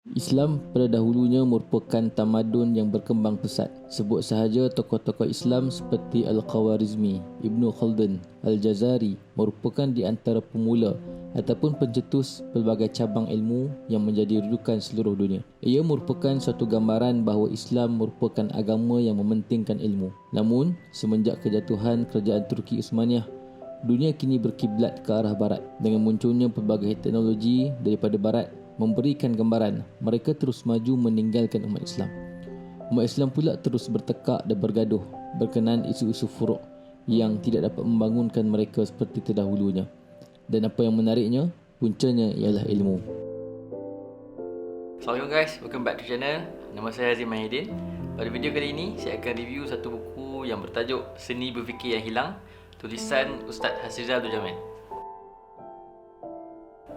Islam pada dahulunya merupakan tamadun yang berkembang pesat. Sebut sahaja tokoh-tokoh Islam seperti Al-Khawarizmi, Ibnu Khaldun, Al-Jazari merupakan di antara pemula ataupun pencetus pelbagai cabang ilmu yang menjadi rujukan seluruh dunia. Ia merupakan suatu gambaran bahawa Islam merupakan agama yang mementingkan ilmu. Namun, semenjak kejatuhan kerajaan Turki Uthmaniyah, dunia kini berkiblat ke arah barat dengan munculnya pelbagai teknologi daripada barat memberikan gambaran mereka terus maju meninggalkan umat Islam. Umat Islam pula terus bertekak dan bergaduh berkenaan isu-isu furuk yang tidak dapat membangunkan mereka seperti terdahulunya. Dan apa yang menariknya, puncanya ialah ilmu. Assalamualaikum guys, welcome back to channel. Nama saya Azim Mahidin. Pada video kali ini, saya akan review satu buku yang bertajuk Seni Berfikir yang Hilang, tulisan Ustaz Hasrizal Abdul Jamil.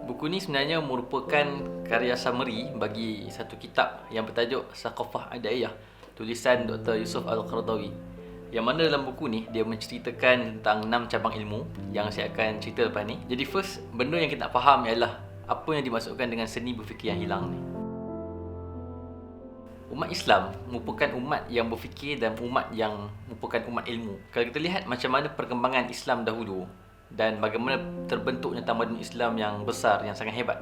Buku ni sebenarnya merupakan karya summary bagi satu kitab yang bertajuk Saqafah Adaiyah, tulisan Dr. Yusuf Al-Qaradawi. Yang mana dalam buku ni dia menceritakan tentang 6 cabang ilmu yang saya akan cerita lepas ni. Jadi first, benda yang kita nak faham ialah apa yang dimaksudkan dengan seni berfikir yang hilang ni. Umat Islam merupakan umat yang berfikir dan umat yang merupakan umat ilmu. Kalau kita lihat macam mana perkembangan Islam dahulu dan bagaimana terbentuknya tamadun Islam yang besar, yang sangat hebat,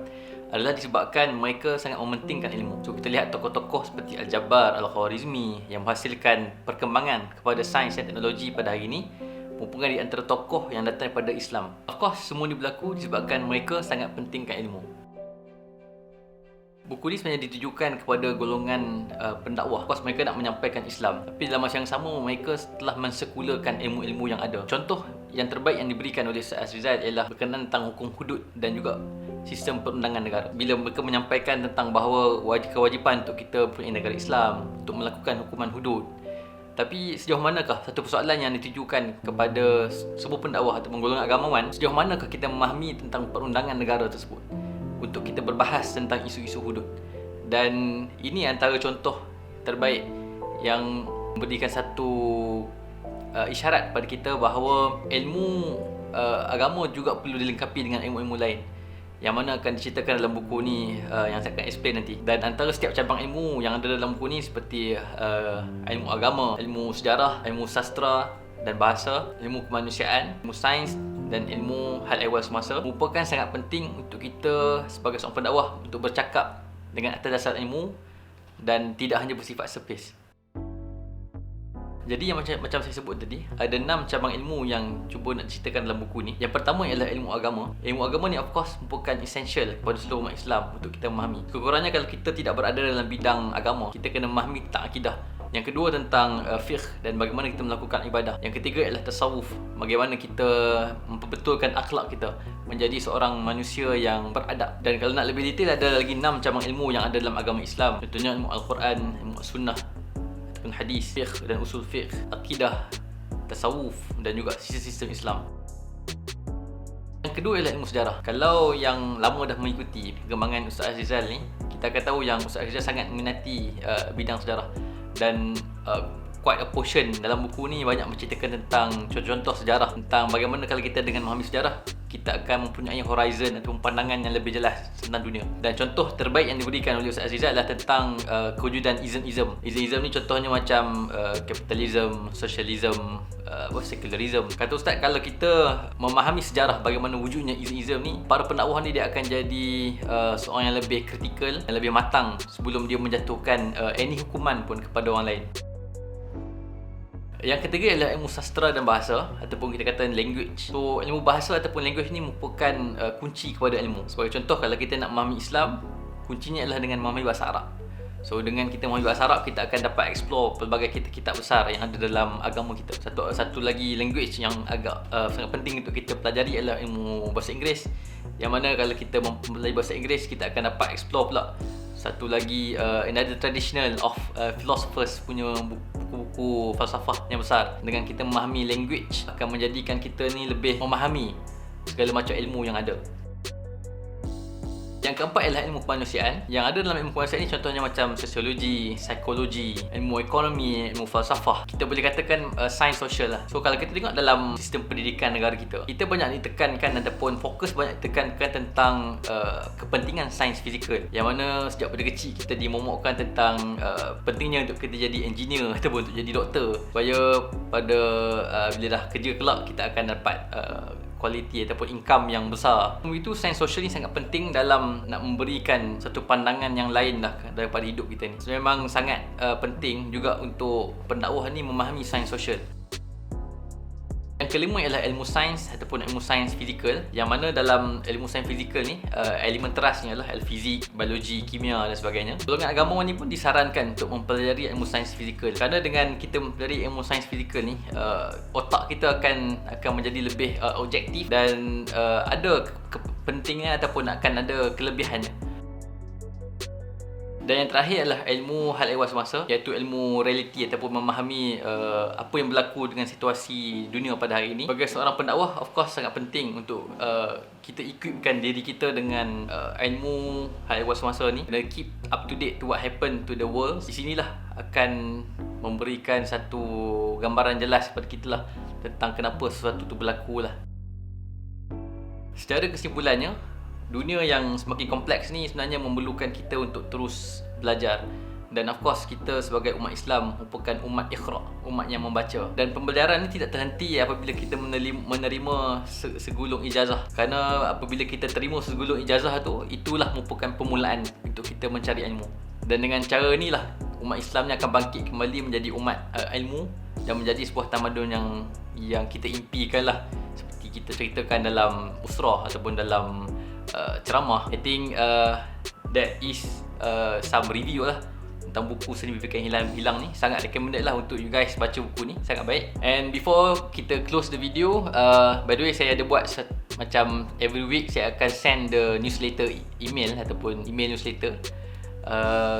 adalah disebabkan mereka sangat mementingkan ilmu. So kita lihat tokoh-tokoh seperti Al-Jabbar, Al-Khawarizmi yang menghasilkan perkembangan kepada sains dan teknologi pada hari ini merupakan di antara tokoh yang datang daripada Islam. Of course, semua ini berlaku disebabkan mereka sangat pentingkan ilmu. Buku ni sebenarnya ditujukan kepada golongan pendakwah. Of course, mereka nak menyampaikan Islam, tapi dalam masa yang sama mereka telah mensekularkan ilmu-ilmu yang ada. Contoh yang terbaik yang diberikan oleh Ustaz Hasrizal ialah berkenaan tentang hukum hudud dan juga sistem perundangan negara. Bila mereka menyampaikan tentang bahawa kewajipan untuk kita mempunyai negara Islam untuk melakukan hukuman hudud. Tapi sejauh manakah satu persoalan yang ditujukan kepada sebuah pendakwah atau golongan agamawan, sejauh manakah kita memahami tentang perundangan negara tersebut untuk kita berbahas tentang isu-isu hudud. Dan ini antara contoh terbaik yang memberikan satu isyarat pada kita bahawa ilmu agama juga perlu dilengkapi dengan ilmu-ilmu lain, yang mana akan diceritakan dalam buku ni, yang saya akan explain nanti. Dan antara setiap cabang ilmu yang ada dalam buku ni seperti ilmu agama, ilmu sejarah, ilmu sastra dan bahasa, ilmu kemanusiaan, ilmu sains dan ilmu hal ehwal semasa merupakan sangat penting untuk kita sebagai seorang pendakwah untuk bercakap dengan atas dasar ilmu dan tidak hanya bersifat surface. Jadi yang macam saya sebut tadi, ada 6 cabang ilmu yang cuba nak ceritakan dalam buku ni. Yang pertama ialah ilmu agama. Ilmu agama ni of course merupakan essential kepada seluruh umat Islam untuk kita memahami. Kekurangnya kalau kita tidak berada dalam bidang agama, kita kena memahami tentang akidah. Yang kedua tentang fiqh dan bagaimana kita melakukan ibadah. Yang ketiga ialah tasawuf, bagaimana kita memperbetulkan akhlak kita menjadi seorang manusia yang beradab. Dan kalau nak lebih detail, ada lagi 6 cabang ilmu yang ada dalam agama Islam. Contohnya ilmu Al-Quran, ilmu Sunnah, hadis, fiqh dan usul fiqh, akidah, tasawuf dan juga sistem Islam. Yang kedua ialah ilmu sejarah. Kalau yang lama dah mengikuti perkembangan Ustaz Hasrizal ni, kita akan tahu yang Ustaz Hasrizal sangat minati bidang sejarah. Dan quite a portion dalam buku ni banyak menceritakan tentang contoh-contoh sejarah, tentang bagaimana kalau kita dengan memahami sejarah, kita akan mempunyai horizon atau pandangan yang lebih jelas tentang dunia. Dan contoh terbaik yang diberikan oleh Ustaz Hasrizal adalah tentang kewujudan ism-ism. Ism-ism ni contohnya macam kapitalism, socialism, secularism. Kata Ustaz, kalau kita memahami sejarah bagaimana wujudnya ism-ism ni, para pendakwah ni dia akan jadi seorang yang lebih kritikal, yang lebih matang sebelum dia menjatuhkan any hukuman pun kepada orang lain. Yang ketiga ialah ilmu sastra dan bahasa ataupun kita kata language. So ilmu bahasa ataupun language ni merupakan kunci kepada ilmu. Sebagai contoh, kalau kita nak memahami Islam, kuncinya adalah dengan memahami bahasa Arab. So dengan kita memahami bahasa Arab, kita akan dapat explore pelbagai kitab-kitab besar yang ada dalam agama kita. Satu lagi language yang agak sangat penting untuk kita pelajari adalah ilmu bahasa Inggeris, yang mana kalau kita mempelajari bahasa Inggeris, kita akan dapat explore pula satu lagi another traditional of philosophers punya buku-buku falsafah yang besar. Dengan kita memahami language akan menjadikan kita ni lebih memahami segala macam ilmu yang ada. Yang keempat ialah ilmu kemanusiaan. Yang ada dalam ilmu kemanusiaan ni contohnya macam sosiologi, psikologi, ilmu ekonomi, ilmu falsafah. Kita boleh katakan sains sosial lah. So kalau kita tengok dalam sistem pendidikan negara kita, kita banyak ditekankan ataupun fokus banyak ditekankan tentang kepentingan sains fizikal. Yang mana sejak pada kecil kita dimomokkan tentang pentingnya untuk kita jadi engineer ataupun untuk jadi doktor, supaya pada bila dah kerja kelak kita akan dapat kualiti ataupun income yang besar. Itu sains sosial ni sangat penting dalam nak memberikan satu pandangan yang lain lah daripada hidup kita ni. So, memang sangat penting juga untuk pendakwah ni memahami sains sosial. Yang kelima ialah ilmu sains ataupun ilmu sains fizikal, yang mana dalam ilmu sains fizikal ni elemen terasnya adalah fizik, biologi, kimia dan sebagainya. Golongan agamawan ni pun disarankan untuk mempelajari ilmu sains fizikal, kerana dengan kita mempelajari ilmu sains fizikal ni otak kita akan menjadi lebih objektif dan ada kepentingan ataupun akan ada kelebihannya. Dan yang terakhir adalah ilmu hal ehwal semasa, iaitu ilmu realiti ataupun memahami apa yang berlaku dengan situasi dunia pada hari ini. Sebagai seorang pendakwah, of course sangat penting untuk kita equipkan diri kita dengan ilmu hal ehwal semasa ni, dan keep up to date to what happen to the world. Di sinilah akan memberikan satu gambaran jelas kepada kita lah tentang kenapa sesuatu tu berlaku lah. Secara kesimpulannya, dunia yang semakin kompleks ni sebenarnya memerlukan kita untuk terus belajar. Dan of course kita sebagai umat Islam merupakan umat ikhra, umat yang membaca. Dan pembelajaran ni tidak terhenti apabila kita menerima segulung ijazah. Kerana apabila kita terima segulung ijazah tu, itulah merupakan permulaan untuk kita mencari ilmu. Dan dengan cara ni lah umat Islam ni akan bangkit kembali menjadi umat ilmu dan menjadi sebuah tamadun yang kita impikan lah, seperti kita ceritakan dalam usrah ataupun dalam ceramah. I think that is some review lah tentang buku Seni Berfikir Hilang ni. Sangat recommended lah untuk you guys baca buku ni, sangat baik. And before kita close the video, by the way saya ada buat macam every week saya akan send the newsletter email ataupun email newsletter.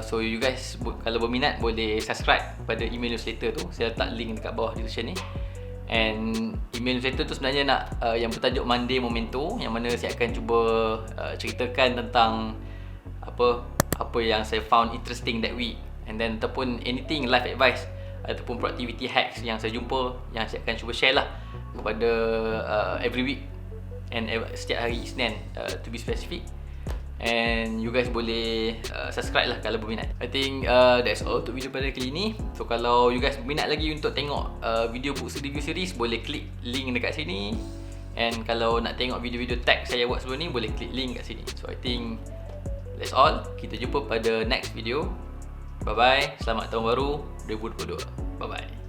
So you guys kalau berminat boleh subscribe pada email newsletter tu. Saya letak link dekat bawah description ni. And email newsletter tu sebenarnya nak yang bertajuk Monday Momento, yang mana saya akan cuba ceritakan tentang apa yang saya found interesting that week, and then ataupun anything life advice ataupun productivity hacks yang saya jumpa, yang saya akan cuba share lah kepada every week and setiap hari Isnin to be specific. And you guys boleh subscribe lah kalau berminat. I think that's all untuk video pada kali ni. So kalau you guys berminat lagi untuk tengok video books review series, boleh klik link dekat sini. And kalau nak tengok video-video tag saya buat sebelum ni, boleh klik link kat sini. So I think that's all. Kita jumpa pada next video. Bye bye. Selamat tahun baru 2022. Bye bye.